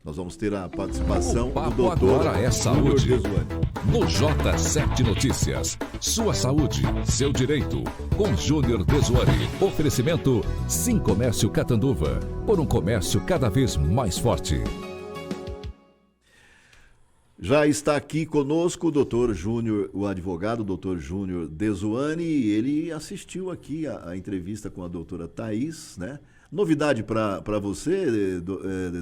Nós vamos ter a participação O papo do doutor agora é Júnior saúde. Desuani. No J7 Notícias, sua saúde, seu direito, com Júnior Desuani. Oferecimento Sim Comércio Catanduva, por um comércio cada vez mais forte. Já está aqui conosco o doutor Júnior, o advogado doutor Júnior Desuani, e ele assistiu aqui a entrevista com a doutora Thaís, né? Novidade para você,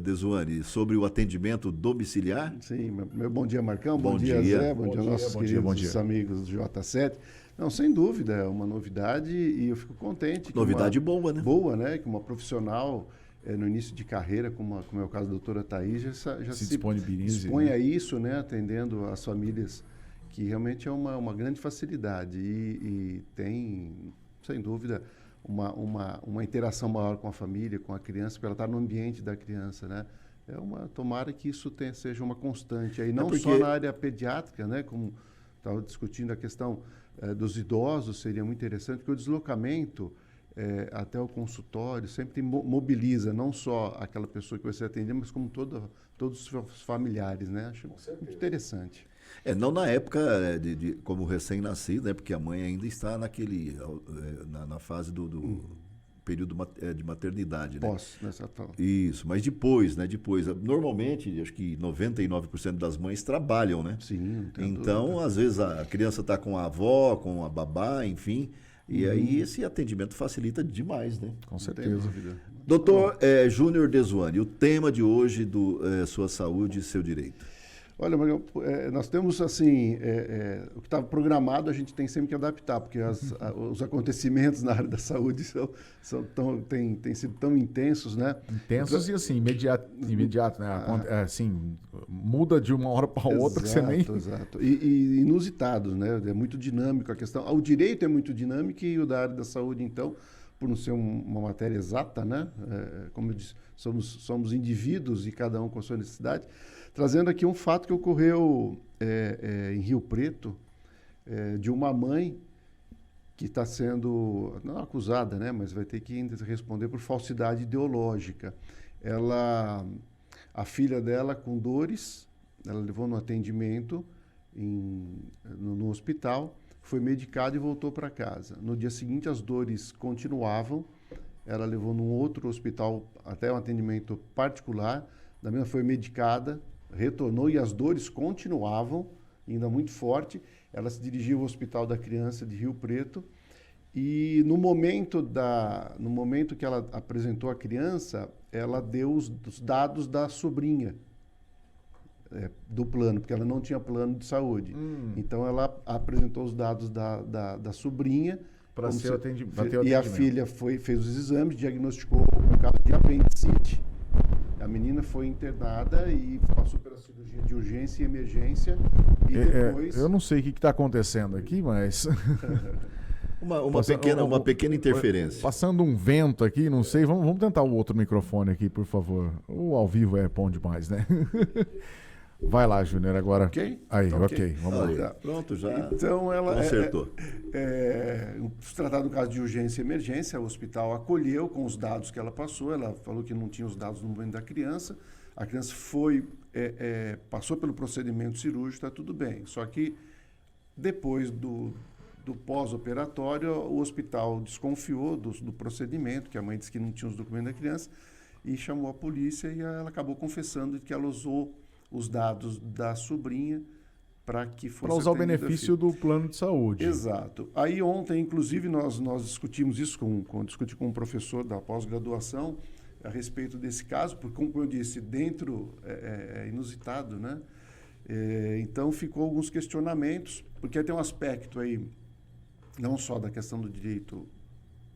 Desuani, sobre o atendimento domiciliar? Sim, meu bom dia, Marcão. Bom dia, dia. Zé. Bom dia, nossos queridos amigos do J7. Não, sem dúvida, é uma novidade e eu fico contente. Novidade boa, né? Boa, né? Que uma profissional no início de carreira, como é o caso da doutora Thaís, já se dispõe a isso, né? Atendendo as famílias, que realmente é uma grande facilidade e tem, sem dúvida, uma interação maior com a família, com a criança, porque ela está no ambiente da criança, né? Tomara que isso seja uma constante aí, não só na área pediátrica, né? Como estava discutindo a questão dos idosos, seria muito interessante, porque o deslocamento até o consultório sempre mobiliza não só aquela pessoa que vai ser atendida, mas como todos os familiares, né? Acho muito interessante. Não na época como recém-nascido, né? Porque a mãe ainda está na fase do período de maternidade, né? Isso, mas depois, né? Normalmente, acho que 99% das mães trabalham, né? Sim, não tem então, dúvida. Às vezes a criança está com a avó, com a babá, enfim, e aí esse atendimento facilita demais, né? Com certeza. Doutor Júnior Desuani, o tema de hoje do Sua Saúde e Seu Direito. Olha, nós temos assim, o que estava programado a gente tem sempre que adaptar, porque os acontecimentos na área da saúde têm sido tão intensos, né? Intensos e assim, imediato, né? Assim, muda de uma hora para outra que você nem... Exato. E inusitados, né? É muito dinâmico a questão. O direito é muito dinâmico e o da área da saúde, então, por não ser uma matéria exata, né? Como eu disse, somos indivíduos e cada um com a sua necessidade. Trazendo aqui um fato que ocorreu em Rio Preto, de uma mãe que está sendo, não acusada, né, mas vai ter que ainda responder por falsidade ideológica. A filha dela com dores, ela levou no atendimento no hospital, foi medicada e voltou para casa. No dia seguinte as dores continuavam, ela levou num outro hospital até um atendimento particular, da mesma foi medicada, retornou e as dores continuavam, ainda muito forte. Ela se dirigiu ao Hospital da Criança de Rio Preto e no momento que ela apresentou a criança, ela deu os dados da sobrinha do plano, porque ela não tinha plano de saúde. Então ela apresentou os dados da sobrinha para ter o atendimento. E a filha fez os exames, diagnosticou um caso de apendicite. A menina foi internada e passou pela cirurgia de urgência e emergência e depois... Eu não sei o que está acontecendo aqui, mas... uma pequena interferência. Passando um vento aqui, não sei. Vamos tentar o outro microfone aqui, por favor. O ao vivo é bom demais, né? Vai lá, Júnior, agora. Ok? Aí, ok. Vamos lá. Pronto, já então, ela consertou. Se tratar do caso de urgência e emergência, o hospital acolheu com os dados que ela passou. Ela falou que não tinha os dados no momento da criança. A criança passou pelo procedimento cirúrgico, está tudo bem. Só que depois do pós-operatório, o hospital desconfiou do procedimento, que a mãe disse que não tinha os documentos da criança, e chamou a polícia e ela acabou confessando que ela usou os dados da sobrinha para que fosse... Para usar o benefício do plano de saúde. Exato. Aí ontem, inclusive, nós discutimos isso, discuti com um professor da pós-graduação a respeito desse caso, porque, como eu disse, dentro é inusitado, né? Então, ficou alguns questionamentos, porque tem um aspecto aí, não só da questão do direito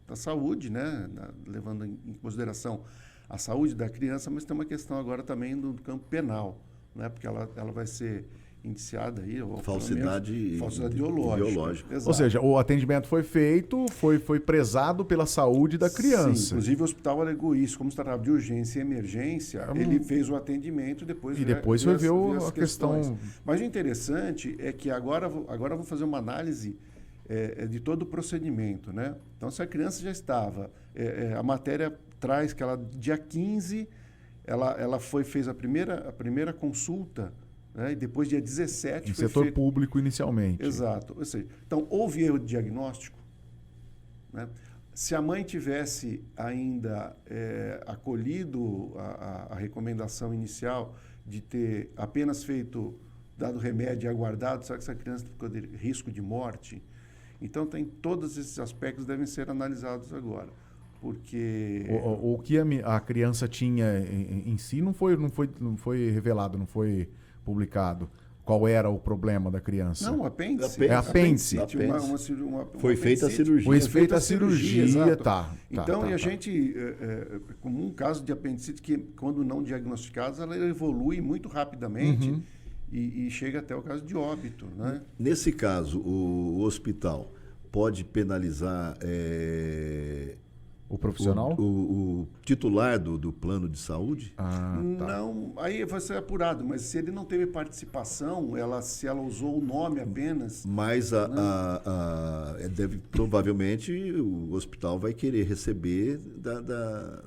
da saúde, né? Levando em consideração a saúde da criança, mas tem uma questão agora também do campo penal, né? Porque ela vai ser indiciada aí, falsidade ideológica. Ou seja, o atendimento foi feito, foi prezado pela saúde da criança. Sim, inclusive o hospital alegou isso, como se tratava de urgência e emergência, ele fez o atendimento e depois foi ver a questão. Mas o interessante é que agora eu vou fazer uma análise de todo o procedimento, né? Então, se a criança já estava, a matéria traz que ela, dia 15, ela fez a primeira consulta, né? E depois, dia 17... No setor público, inicialmente. Exato. Ou seja, então, houve erro de diagnóstico, né? Se a mãe tivesse ainda acolhido a recomendação inicial de ter apenas dado remédio e aguardado, será que essa criança ficou de risco de morte? Então, todos esses aspectos devem ser analisados agora. Porque... O que a criança tinha em si não foi revelado, não foi publicado. Qual era o problema da criança? Não, apêndice. É apêndice. Foi feita a cirurgia. Foi feita a cirurgia, tá. Então, a gente, como um caso de apendicite, que quando não diagnosticada, ela evolui muito rapidamente e chega até o caso de óbito, né? Nesse caso, o hospital pode penalizar... O profissional? O titular do plano de saúde? Tá. Não, aí vai ser apurado, mas se ele não teve participação, se ela usou o nome apenas... Mas provavelmente o hospital vai querer receber da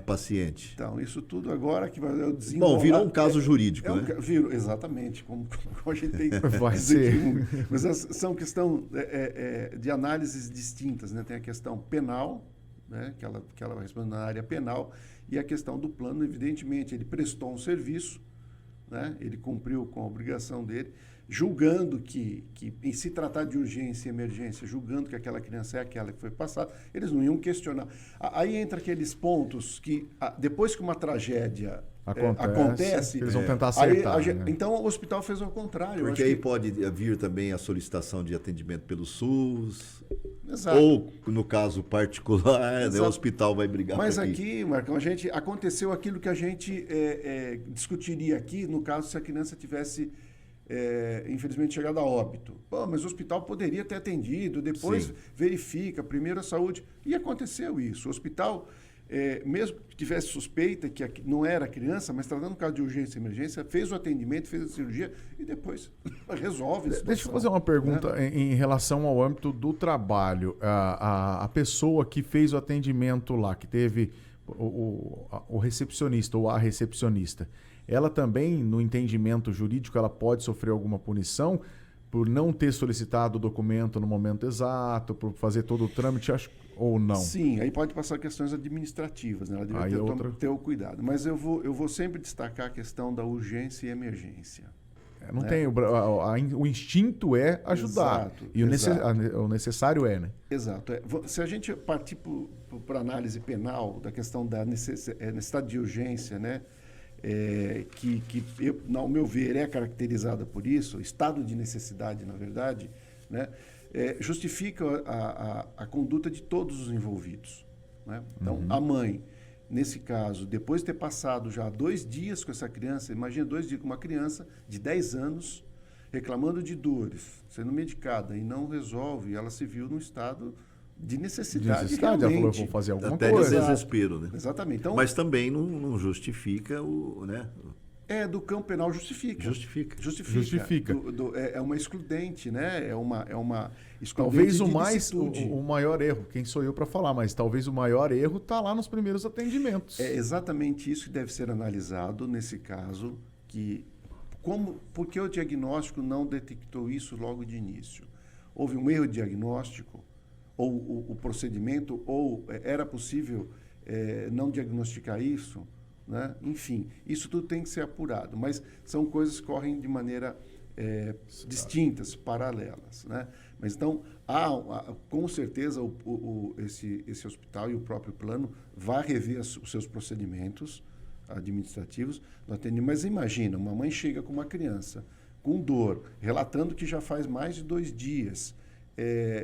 paciente. Então, isso tudo agora que vai desenvolver... Bom, virou um caso jurídico, né? Virou, exatamente, como a gente tem... Vai ser. Mas são questão de análises distintas, né? Tem a questão penal, né? que ela vai responder na área penal, e a questão do plano, evidentemente, ele prestou um serviço, né? Ele cumpriu com a obrigação dele, julgando que em se tratar de urgência e emergência, julgando que aquela criança é aquela que foi passada, eles não iam questionar. Aí entra aqueles pontos que, depois que uma tragédia acontece eles vão tentar acertar. Né? Então, o hospital fez ao contrário. Porque aí pode vir também a solicitação de atendimento pelo SUS. Exato. Ou, no caso particular, né, o hospital vai brigar. Mas aqui, Marcão, aconteceu aquilo que a gente discutiria aqui, no caso, se a criança tivesse... infelizmente chegado a óbito. Mas o hospital poderia ter atendido, depois verifica, primeiro a saúde. E aconteceu isso. O hospital, mesmo que tivesse suspeita que não era criança, mas tratando um caso de urgência e emergência, fez o atendimento, fez a cirurgia e depois resolve a situação. Deixa eu fazer uma pergunta em relação ao âmbito do trabalho. A pessoa que fez o atendimento lá, que teve o recepcionista ou a recepcionista, ela também, no entendimento jurídico, ela pode sofrer alguma punição por não ter solicitado o documento no momento exato, por fazer todo o trâmite, ou não? Sim, aí pode passar questões administrativas, né? Ela deve ter o cuidado. Mas eu vou sempre destacar a questão da urgência e emergência. Não tem, o instinto é ajudar. Exato, e o necessário né? Exato. Se a gente partir para a análise penal da questão da necessidade de urgência, né? Que ao meu ver, é caracterizada por isso, estado de necessidade, na verdade, né? Justifica a conduta de todos os envolvidos, né? Então, a mãe, nesse caso, depois de ter passado já 2 dias com essa criança, imagina 2 dias com uma criança de 10 anos, reclamando de dores, sendo medicada e não resolve, ela se viu num estado de necessidade. Ela falou, vou fazer alguma coisa. Até desespero, né? Exatamente. Então, mas também não justifica o... né? Do campo penal justifica. Justifica. É uma excludente, né? É uma excludente. Talvez o maior erro, quem sou eu para falar, mas talvez o maior erro está lá nos primeiros atendimentos. É exatamente isso que deve ser analisado nesse caso, porque o diagnóstico não detectou isso logo de início. Houve um erro de diagnóstico, ou o procedimento, ou era possível não diagnosticar isso, né? Enfim, isso tudo tem que ser apurado, mas são coisas que correm de maneira distintas, paralelas, né? Mas então, com certeza, esse hospital e o próprio plano vai rever os seus procedimentos administrativos no atendimento. Mas imagina, uma mãe chega com uma criança com dor, relatando que já faz mais de 2 dias,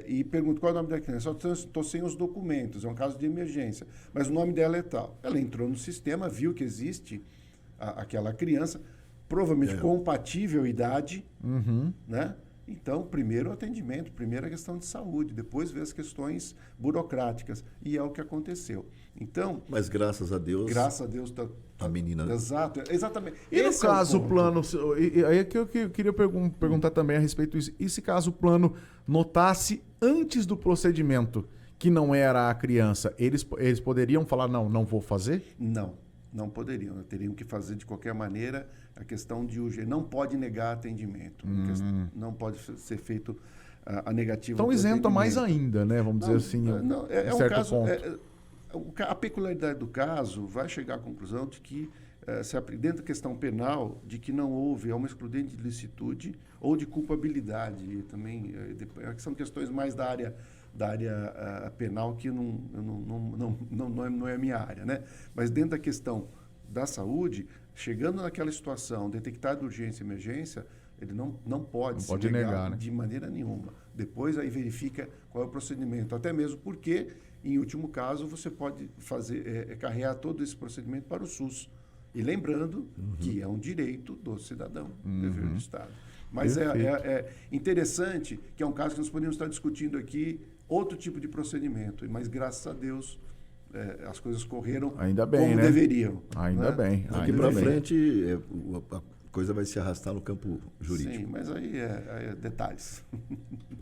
e pergunta qual é o nome da criança. Estou sem os documentos, é um caso de emergência, mas o nome dela é tal. Ela entrou no sistema, viu que existe aquela criança, provavelmente compatível à idade, né? Então, primeiro o atendimento, primeiro a questão de saúde, depois vê as questões burocráticas, e é o que aconteceu. Então, mas graças a Deus a menina... Exato, exatamente. E no caso o plano, aí é que eu queria perguntar também a respeito disso, e se caso o plano notasse antes do procedimento que não era a criança, eles poderiam falar, não vou fazer? Não. Não poderiam, teriam que fazer de qualquer maneira a questão de urgência. Não pode negar atendimento, não pode ser feito a negativa. Então isenta mais ainda, né? Vamos dizer assim, um caso, a peculiaridade do caso vai chegar à conclusão de que, dentro da questão penal, de que não houve uma excludente de licitude ou de culpabilidade. E também são questões mais da área penal, que não é a minha área, né? Mas dentro da questão da saúde, chegando naquela situação, detectada urgência e emergência, ele não pode negar, né? De maneira nenhuma. Depois aí verifica qual é o procedimento, até mesmo porque, em último caso, você pode carregar todo esse procedimento para o SUS. E lembrando que é um direito do cidadão, dever do Estado. Mas é interessante que é um caso que nós podemos estar discutindo aqui, outro tipo de procedimento, mas graças a Deus as coisas correram como deveriam. Ainda bem. Daqui para frente a coisa vai se arrastar no campo jurídico. Sim, mas aí é detalhes.